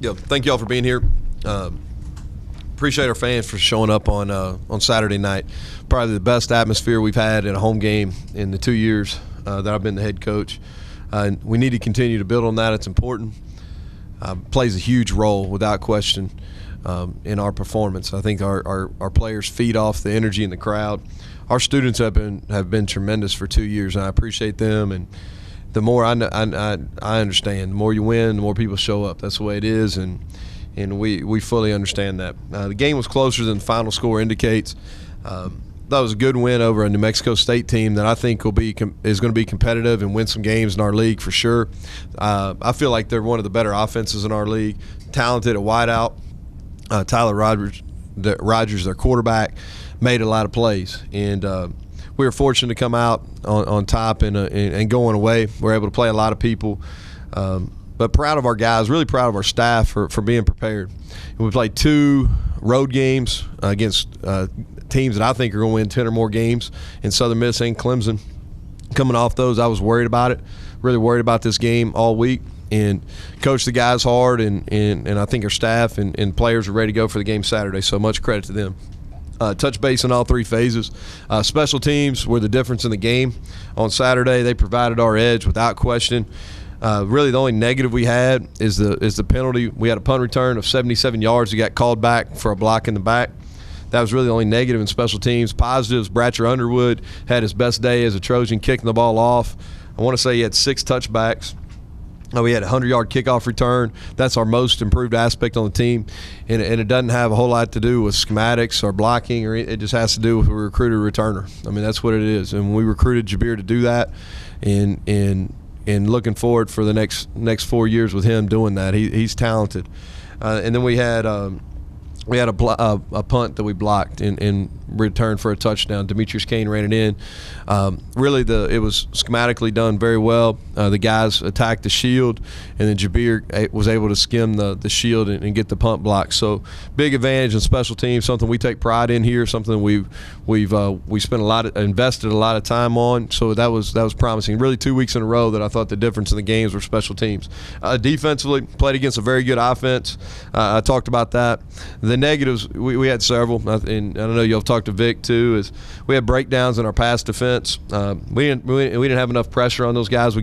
Yeah, thank you all for being here. Appreciate our fans for showing up on Saturday night. Probably the best atmosphere we've had in a home game in the 2 years that I've been the head coach. And we need to continue to build on that. It's important. Plays a huge role, without question, in our performance. I think our players feed off the energy in the crowd. Our students have been tremendous for 2 years, and I appreciate them. And the more I understand, the more you win, the more people show up. That's the way it is, and we fully understand that. The game was closer than the final score indicates. That was a good win over a New Mexico State team that I think is going to be competitive and win some games in our league for sure. I feel like they're one of the better offenses in our league. Talented at wideout. Tyler Rogers, their quarterback, made a lot of plays, and we were fortunate to come out on top and going away. We were able to play a lot of people, but proud of our guys, really proud of our staff for being prepared. We played 2 road games against teams that I think are going to win 10 or more games in Southern Miss and Clemson. Coming off those, I was worried about it, really worried about this game all week, and coached the guys hard, and I think our staff and players are ready to go for the game Saturday, so much credit to them. Touch base in all 3 phases. Special teams were the difference in the game. On Saturday, they provided our edge without question. Really, the only negative we had is the penalty. We had a punt return of 77 yards. We got called back for a block in the back. That was really the only negative in special teams. Positives, Bratcher Underwood had his best day as a Trojan, kicking the ball off. I want to say he had 6 touchbacks. We had a 100-yard kickoff return. That's our most improved aspect on the team, and it doesn't have a whole lot to do with schematics or blocking, or it just has to do with a recruited returner. I mean, that's what it is, and we recruited Jabir to do that, and looking forward for the next 4 years with him doing that. He's talented, and then we had a punt that we blocked in return for a touchdown. Demetrius Kane ran it in. Really, it was schematically done very well. The guys attacked the shield, and then Jabir was able to skim the shield and get the punt block. So big advantage in special teams, something we take pride in here, something we invested a lot of time on. So that was promising. Really, 2 weeks in a row that I thought the difference in the games were special teams. Defensively, played against a very good offense. I talked about that. The negatives, we had several, and I know you'll talk to Vic too, is we had breakdowns in our pass defense. We didn't have enough pressure on those guys.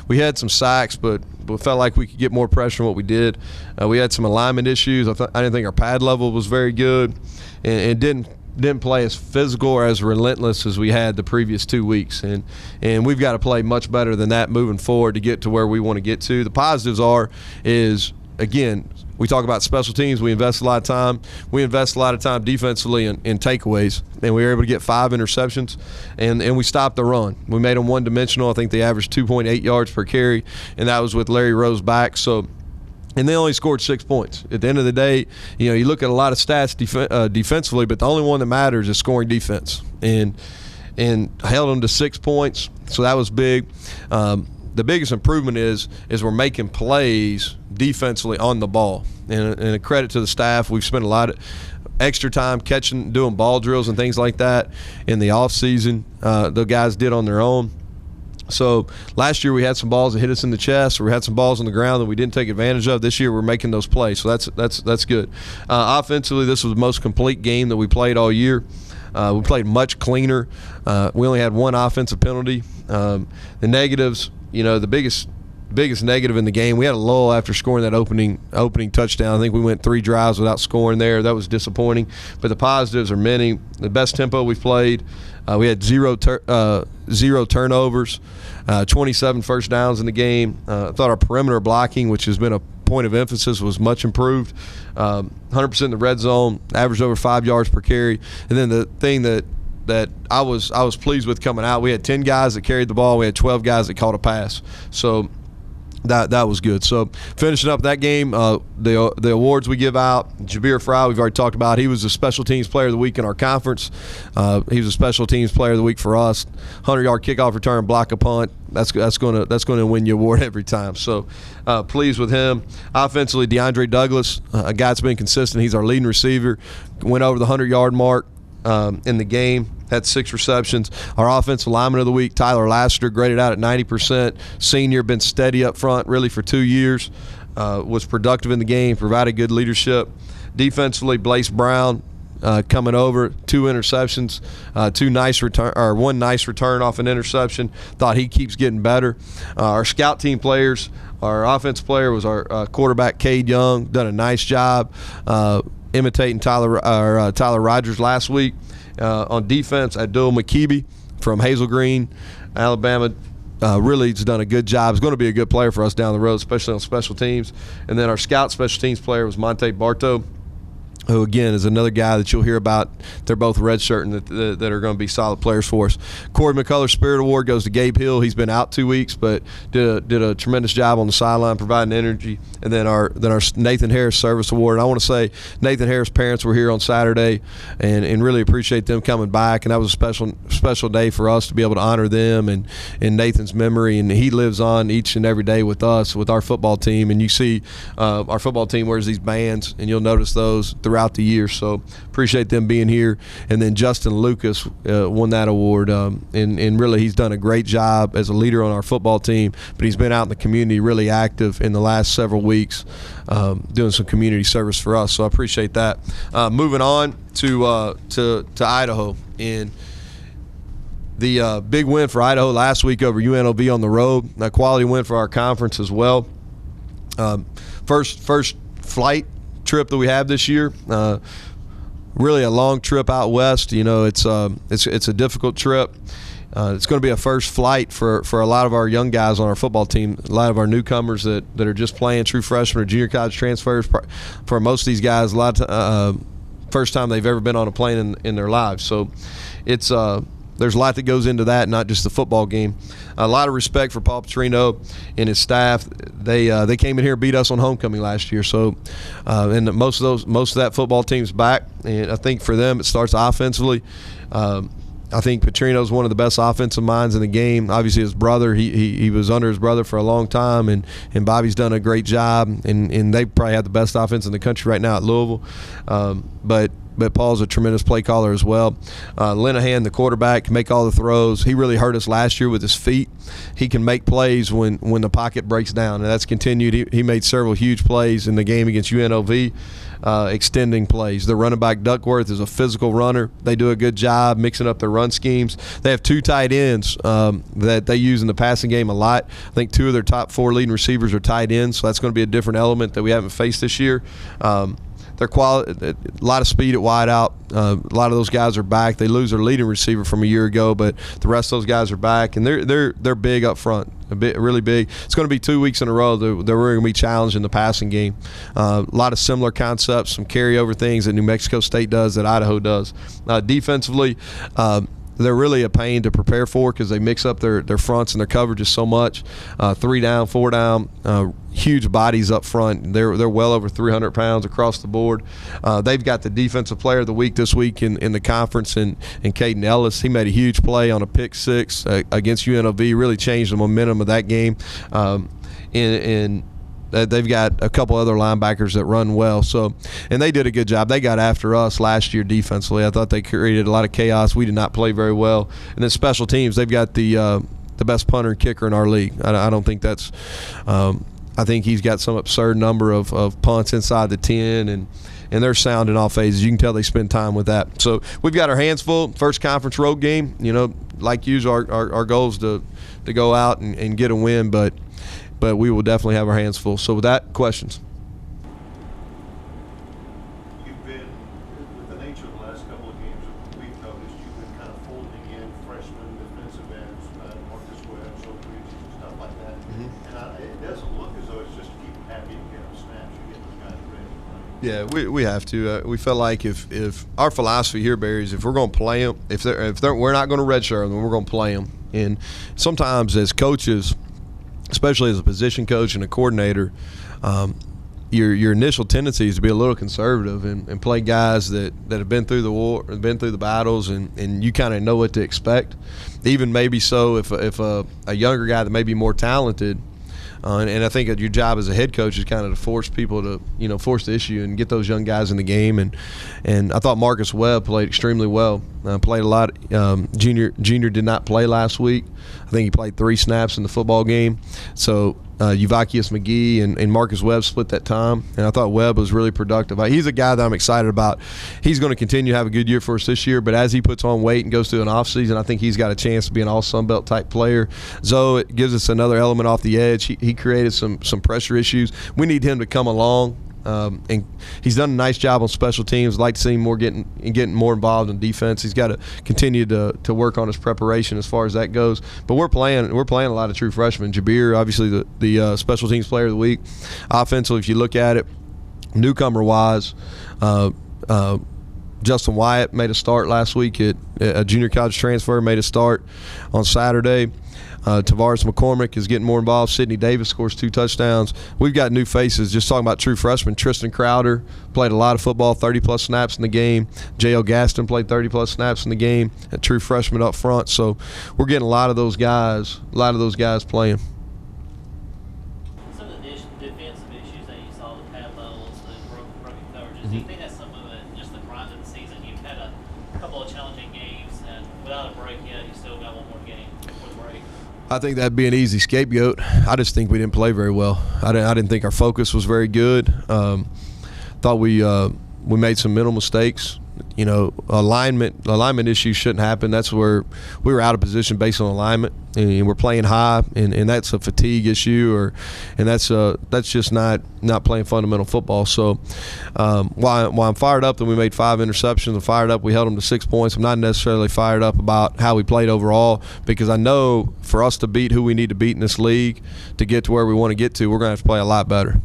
We had some sacks, but felt like we could get more pressure than what we did. We had some alignment issues. I didn't think our pad level was very good, and didn't play as physical or as relentless as we had the previous 2 weeks. And we've got to play much better than that moving forward to get to where we want to get to. The positives is again, we talk about special teams. We invest a lot of time. We invest a lot of time defensively in takeaways, and we were able to get 5 interceptions, and we stopped the run. We made them one-dimensional. I think they averaged 2.8 yards per carry, and that was with Larry Rose back. So, and they only scored 6 points. At the end of the day, you look at a lot of stats defensively, but the only one that matters is scoring defense, and held them to 6 points. So that was big. The biggest improvement is we're making plays defensively on the ball, and a credit to the staff. We've spent a lot of extra time doing ball drills and things like that in the off season. The guys did on their own. So last year we had some balls that hit us in the chest, or we had some balls on the ground that we didn't take advantage of. This year we're making those plays, so that's good. Offensively, this was the most complete game that we played all year. We played much cleaner. We only had 1 offensive penalty. The negatives, the biggest negative in the game, we had a lull after scoring that opening touchdown. I think we went 3 drives without scoring there. That was disappointing. But the positives are many. The best tempo we've played. We had 0 turnovers, 27 first downs in the game. I thought our perimeter blocking, which has been a point of emphasis, was much improved. 100% in the red zone, averaged over 5 yards per carry. And then the thing that I was pleased with coming out, we had 10 guys that carried the ball. We had 12 guys that caught a pass. So that was good. So finishing up that game, the awards we give out, Jabir Fry, we've already talked about. He was the special teams player of the week in our conference. He was a special teams player of the week for us. 100-yard kickoff return, block a punt. That's going to win you an award every time. So pleased with him. Offensively, DeAndre Douglas, a guy that's been consistent. He's our leading receiver. Went over the 100-yard mark in the game. Had 6 receptions. Our offensive lineman of the week, Tyler Lassiter, graded out at 90%. Senior, been steady up front really for 2 years. was productive in the game, provided good leadership. Defensively, Blaze Brown coming over, 2 interceptions, one nice return off an interception. Thought he keeps getting better. Our scout team players, our offensive player was our quarterback, Cade Young, done a nice job imitating Tyler Rogers last week. On defense, Abdul McKeeby from Hazel Green, Alabama, really has done a good job. He's going to be a good player for us down the road, especially on special teams. And then our scout special teams player was Monte Bartow, who, again, is another guy that you'll hear about. They're both redshirting that are going to be solid players for us. Corey McCullough Spirit Award goes to Gabe Hill. He's been out 2 weeks, but did a tremendous job on the sideline, providing energy. And then our Nathan Harris Service Award. And I want to say Nathan Harris' parents were here on Saturday, and really appreciate them coming back. And that was a special day for us to be able to honor them and in Nathan's memory. And he lives on each and every day with us, with our football team. And you see our football team wears these bands, and you'll notice those throughout the year. So appreciate them being here. And then Justin Lucas won that award, and really he's done a great job as a leader on our football team, but he's been out in the community really active in the last several weeks, doing some community service for us. So I appreciate that. Moving on to Idaho, and the big win for Idaho last week over UNLV on the road, a quality win for our conference as well. First flight trip that we have this year, really a long trip out west. You know, it's a difficult trip. It's going to be a first flight for a lot of our young guys on our football team, a lot of our newcomers that are just playing, true freshmen or junior college transfers. For most of these guys, a lot of first time they've ever been on a plane in their lives. So it's there's a lot that goes into that, not just the football game. A lot of respect for Paul Petrino and his staff. They came in here and beat us on homecoming last year. So, and most of that football team's back. And I think for them it starts offensively. I think Petrino's one of the best offensive minds in the game. Obviously, his brother, he was under his brother for a long time, and Bobby's done a great job. And they probably have the best offense in the country right now at Louisville. But Paul's a tremendous play caller as well. Linehan, the quarterback, can make all the throws. He really hurt us last year with his feet. He can make plays when the pocket breaks down, and that's continued. He made several huge plays in the game against UNLV, extending plays. The running back, Duckworth, is a physical runner. They do a good job mixing up their run schemes. They have 2 tight ends that they use in the passing game a lot. I think 2 of their top 4 leading receivers are tight ends, so that's going to be a different element that we haven't faced this year. They're a lot of speed at wideout. A lot of those guys are back. They lose their leading receiver from a year ago, but the rest of those guys are back, and they're big up front, really big. It's going to be 2 weeks in a row that we're going to be challenged in the passing game. A lot of similar concepts, some carryover things that New Mexico State does that Idaho does. Defensively, they're really a pain to prepare for because they mix up their fronts and their coverages so much. 3 down, 4 down, huge bodies up front. They're well over 300 pounds across the board. They've got the defensive player of the week this week in the conference, and Caden Ellis. He made a huge play on a pick 6 against UNLV, really changed the momentum of that game. They've got a couple other linebackers that run well. So, and they did a good job. They got after us last year defensively. I thought they created a lot of chaos. We did not play very well. And then special teams, they've got the best punter and kicker in our league. I don't think that's I think he's got some absurd number of punts inside the 10, and they're sound in all phases. You can tell they spend time with that. So we've got our hands full. First conference road game. You know, like usual, our goal is to go out and get a win, but we will definitely have our hands full. So with that, questions? You've been, with the nature of the last couple of games that we've noticed, you've been kind of folding in freshmen, defensive ends, Marcus Webb, so stuff like that. Mm-hmm. And it doesn't look as though it's just to keep them happy and get them snaps. You get those guys ready. Right? Yeah, we have to. We felt like if our philosophy here, Barry, is if we're going to play them, if we're not going to redshirt them, we're going to play them. And sometimes as coaches, especially as a position coach and a coordinator, your initial tendency is to be a little conservative and play guys that have been through the war, been through the battles, and you kind of know what to expect. Even maybe so if a younger guy that may be more talented, and I think your job as a head coach is kind of to force people to, force the issue and get those young guys in the game. And I thought Marcus Webb played extremely well. Played a lot. Junior did not play last week. I think he played 3 snaps in the football game. So Uvakius McGee and Marcus Webb split that time, and I thought Webb was really productive. He's a guy that I'm excited about. He's going to continue to have a good year for us this year, but as he puts on weight and goes through an offseason, I think he's got a chance to be an all-Sun Belt type player. Zoe, it gives us another element off the edge. He created some pressure issues. We need him to come along. And he's done a nice job on special teams. I'd like to see him getting more involved in defense. He's got to continue to work on his preparation as far as that goes. But we're playing a lot of true freshmen. Jabir, obviously the special teams player of the week. Offensively, if you look at it, newcomer wise, Justin Wyatt made a start last week at a junior college transfer. Made a start on Saturday. Tavares McCormick is getting more involved. Sidney Davis scores 2 touchdowns. We've got new faces. Just talking about true freshmen, Tristan Crowder played a lot of football, 30-plus snaps in the game. J.L. Gaston played 30-plus snaps in the game. A true freshman up front. So we're getting a lot of those guys playing. Some of the defensive issues that you saw, the pad levels, the broken coverages, do you think that's some of it, just the grind of the season? You've had a couple of challenging games, and without a break yet, you still got one more game before the break. I think that'd be an easy scapegoat. I just think we didn't play very well. I didn't think our focus was very good. Thought we made some mental mistakes. Alignment issues shouldn't happen. That's where we were out of position based on alignment, and we're playing high, and that's a fatigue issue, and that's just not playing fundamental football. So while I'm fired up that we made 5 interceptions, I'm fired up we held them to 6 points. I'm not necessarily fired up about how we played overall, because I know for us to beat who we need to beat in this league to get to where we want to get to, we're going to have to play a lot better.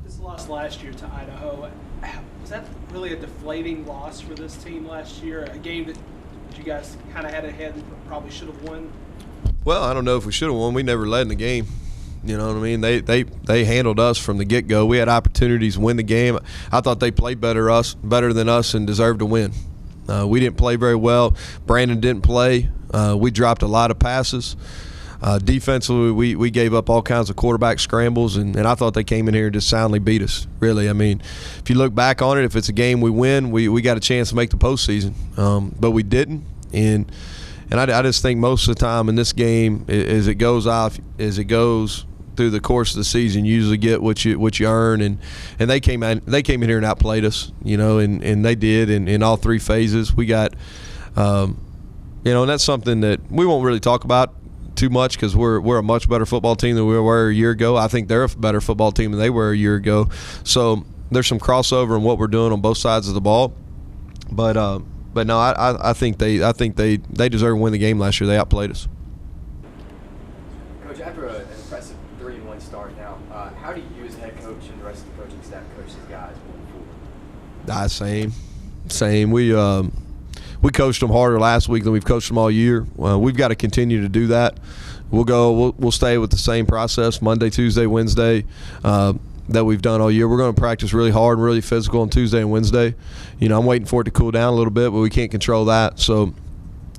This loss last year to Idaho, was that really a deflating loss for this team last year? A game that you guys kind of had ahead and probably should have won? Well, I don't know if we should have won. We never led in the game. You know what I mean? They handled us from the get-go. We had opportunities to win the game. I thought they played better than us and deserved to win. We didn't play very well. Brandon didn't play. We dropped a lot of passes. Defensively, we gave up all kinds of quarterback scrambles, and I thought they came in here and just soundly beat us, really. I mean, if you look back on it, if it's a game we win, we got a chance to make the postseason. But we didn't, and I just think most of the time in this game, as it goes through the course of the season, you usually get what you earn, and they came in here and outplayed us, and they did in all 3 phases. We got, and that's something that we won't really talk about too much, because we're a much better football team than we were a year ago. I think they're a better football team than they were a year ago. So there's some crossover in what we're doing on both sides of the ball. But no, I think they deserve to win the game last year. They outplayed us. Coach, after an impressive 3-1 start now, how do you as a head coach and the rest of the coaching staff coach these guys moving forward? Same. We coached them harder last week than we've coached them all year. We've got to continue to do that. We'll stay with the same process Monday, Tuesday, Wednesday that we've done all year. We're going to practice really hard and really physical on Tuesday and Wednesday. I'm waiting for it to cool down a little bit, but we can't control that. So,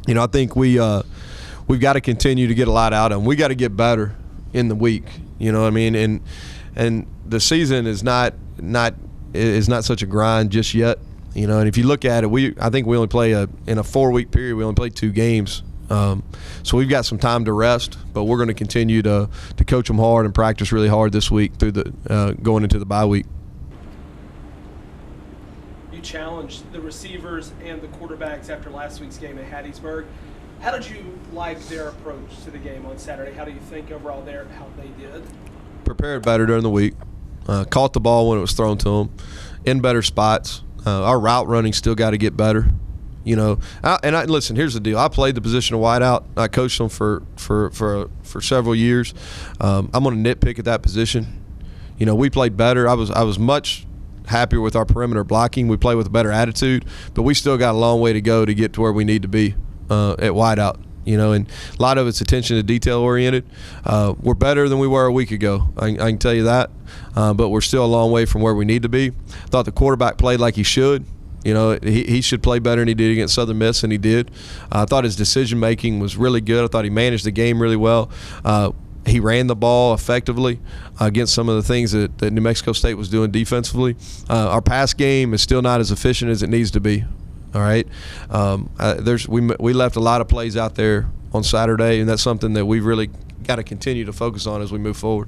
I think we've got to continue to get a lot out of them. We got to get better in the week. You know what I mean? And the season is not such a grind just yet. And if you look at it, I think we only play in a 4-week period. We only played 2 games, so we've got some time to rest. But we're going to continue to coach them hard and practice really hard this week through the going into the bye week. You challenged the receivers and the quarterbacks after last week's game at Hattiesburg. How did you like their approach to the game on Saturday? How do you think overall how they did? Prepared better during the week. Caught the ball when it was thrown to them, in better spots. Our route running still got to get better, listen. Here's the deal. I played the position of wideout. I coached them for several years. I'm going to nitpick at that position. We played better. I was much happier with our perimeter blocking. We played with a better attitude, but we still got a long way to go to get to where we need to be at wideout. And a lot of it's attention to detail oriented. We're better than we were a week ago. I can tell you that. But we're still a long way from where we need to be. Thought the quarterback played like he should. He should play better than he did against Southern Miss, and he did. I thought his decision making was really good. I thought he managed the game really well. He ran the ball effectively against some of the things that New Mexico State was doing defensively. Our pass game is still not as efficient as it needs to be. All right, we left a lot of plays out there on Saturday, and that's something that we've really got got to continue to focus on as we move forward.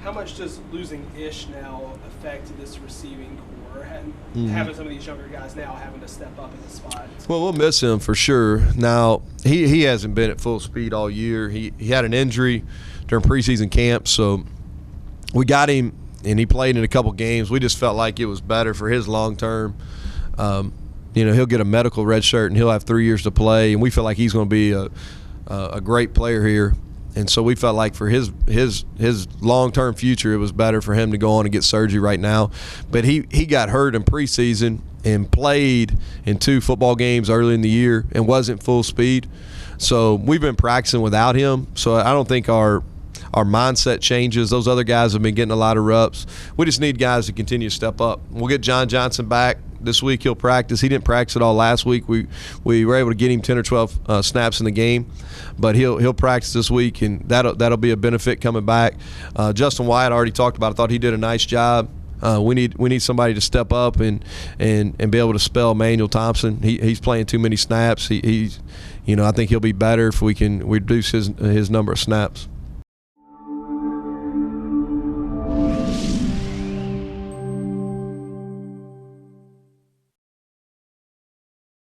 How much does losing Ish now affect this receiving core and having some of these younger guys now having to step up in the spot? Well, we'll miss him for sure. Now, he hasn't been at full speed all year. He had an injury during preseason camp, so we got him, and he played in a couple games. We just felt like it was better for his long term. He'll get a medical red shirt, and he'll have 3 years to play, and we feel like he's going to be a great player here. And so we felt like for his long-term future, it was better for him to go on and get surgery right now. But he got hurt in preseason and played in 2 football games early in the year and wasn't full speed. So we've been practicing without him. So I don't think our mindset changes. Those other guys have been getting a lot of reps. We just need guys to continue to step up. We'll get John Johnson back this week. He'll practice. He didn't practice at all last week. We were able to get him 10 or 12 snaps in the game, but he'll practice this week, and that'll be a benefit coming back. Justin Wyatt, I already talked about. I thought he did a nice job. We need somebody to step up and be able to spell Manuel Thompson. He's playing too many snaps. I think he'll be better if we can reduce his number of snaps.